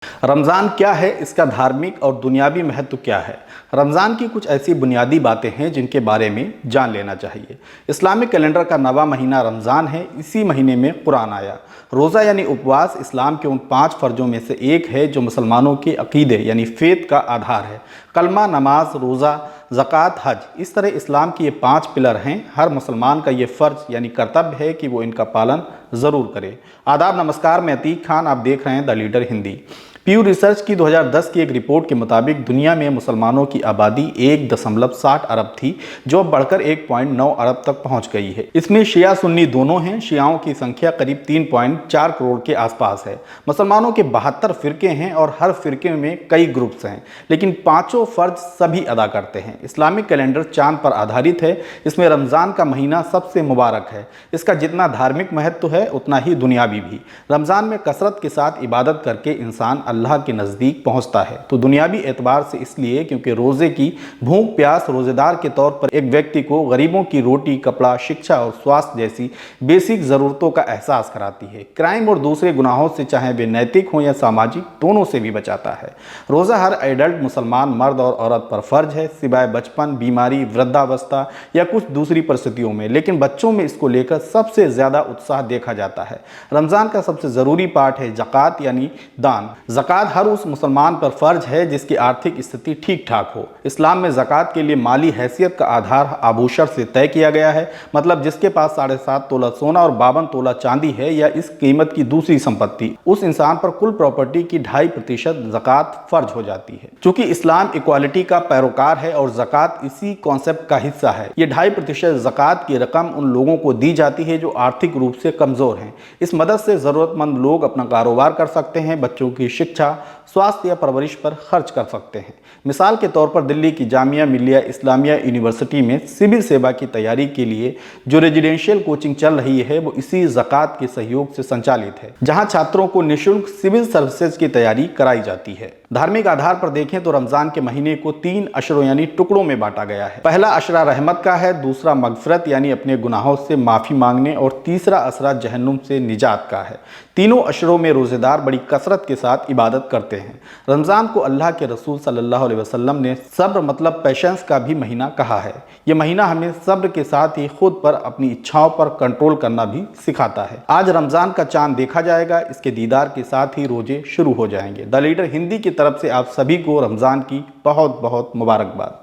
रमज़ान क्या है, इसका धार्मिक और दुनियावी महत्व क्या है। रमज़ान की कुछ ऐसी बुनियादी बातें हैं जिनके बारे में जान लेना चाहिए। इस्लामिक कैलेंडर का 9वां महीना रमज़ान है। इसी महीने में कुरान आया। रोज़ा यानी उपवास इस्लाम के उन 5 फ़र्ज़ों में से एक है जो मुसलमानों के अक़ीदे यानी फ़ेथ का आधार है। कलमा, नमाज, रोज़ा, ज़कात, हज, इस तरह इस्लाम की ये 5 पिलर हैं। हर मुसलमान का ये फ़र्ज़ यानी कर्तव्य है कि वो इनका पालन ज़रूर करे। आदाब, नमस्कार, मैं अतीक खान, आप देख रहे हैं द लीडर हिंदी। प्यू रिसर्च की 2010 की एक रिपोर्ट के मुताबिक दुनिया में मुसलमानों की आबादी 1.60 अरब थी, जो अब बढ़कर 1.9 अरब तक पहुंच गई है। इसमें शिया सुन्नी दोनों हैं। शियाओं की संख्या करीब 3.4 करोड़ के आसपास है। मुसलमानों के 72 फ़िरके हैं और हर फ़िरके में कई ग्रुप्स हैं, लेकिन पाँचों फ़र्ज सभी अदा करते हैं। इस्लामिक कैलेंडर चाँद पर आधारित है। इसमें रमज़ान का महीना सबसे मुबारक है। इसका जितना धार्मिक महत्व है उतना ही दुनियावी भी। रमज़ान में कसरत के साथ इबादत करके इंसान अल्लाह के नज़दीक पहुंचता है। तो दुनियावी एतबार से इसलिए क्योंकि रोज़े की भूख प्यास रोज़ेदार के तौर पर एक व्यक्ति को गरीबों की रोटी, कपड़ा, शिक्षा और स्वास्थ्य जैसी बेसिक ज़रूरतों का एहसास कराती है। क्राइम और दूसरे गुनाहों से, चाहे वे नैतिक हों या सामाजिक, दोनों से भी बचाता है। रोज़ा हर एडल्ट मुसलमान मर्द और औरत पर फ़र्ज है, सिवाय बचपन, बीमारी, वृद्धावस्था या कुछ दूसरी परिस्थितियों में। लेकिन बच्चों में इसको लेकर सबसे ज़्यादा उत्साह देखा जाता है। रमज़ान का सबसे ज़रूरी पार्ट है ज़कात यानी दान। ज़कात हर उस मुसलमान पर फ़र्ज है जिसकी आर्थिक स्थिति ठीक ठाक हो। इस्लाम में ज़कात के लिए माली हैसियत का आधार आभूषण से तय किया गया है। मतलब जिसके पास 7.5 तोला सोना और 52 तोला चांदी है या इस कीमत की दूसरी संपत्ति, उस इंसान पर कुल प्रॉपर्टी की 2.5% ज़कात फ़र्ज हो जाती है। चूँकि इस्लाम इक्वालिटी का पैरोकार है और ज़कात इसी कॉन्सेप्ट का हिस्सा है, ये 2.5% ज़कात की रकम उन लोगों को दी जाती है जो आर्थिक रूप से कमज़ोर हैं। इस मदद से ज़रूरतमंद लोग अपना कारोबार कर सकते हैं, बच्चों की शिक्षा, स्वास्थ्य या परवरिश पर खर्च कर सकते हैं। मिसाल के तौर पर दिल्ली की जामिया मिलिया इस्लामिया यूनिवर्सिटी में सिविल सेवा की तैयारी के लिए जो रेजिडेंशियल कोचिंग चल रही है वो इसी ज़कात के सहयोग से संचालित है, जहां छात्रों को निःशुल्क सिविल सर्विसेज की तैयारी कराई जाती है। धार्मिक आधार पर देखें तो रमज़ान के महीने को 3 अशरों यानी टुकड़ों में बांटा गया है। पहला अशरा रहमत का है, दूसरा मगफरत यानी अपने गुनाहों से माफ़ी मांगने, और तीसरा असरा जहन्नुम से निजात का है। तीनों अशरों में रोज़ेदार बड़ी कसरत के साथ इबादत करते हैं। रमज़ान को अल्लाह के रसूल सल्लल्लाहु अलैहि वसल्लम ने सब्र मतलब पेशेंस का भी महीना कहा है। यह महीना हमें सब्र के साथ ही खुद पर, अपनी इच्छाओं पर कंट्रोल करना भी सिखाता है। आज रमज़ान का चांद देखा जाएगा, इसके दीदार के साथ ही रोजे शुरू हो जाएंगे। द लीडर हिंदी की तरफ से आप सभी को रमज़ान की बहुत बहुत मुबारकबाद।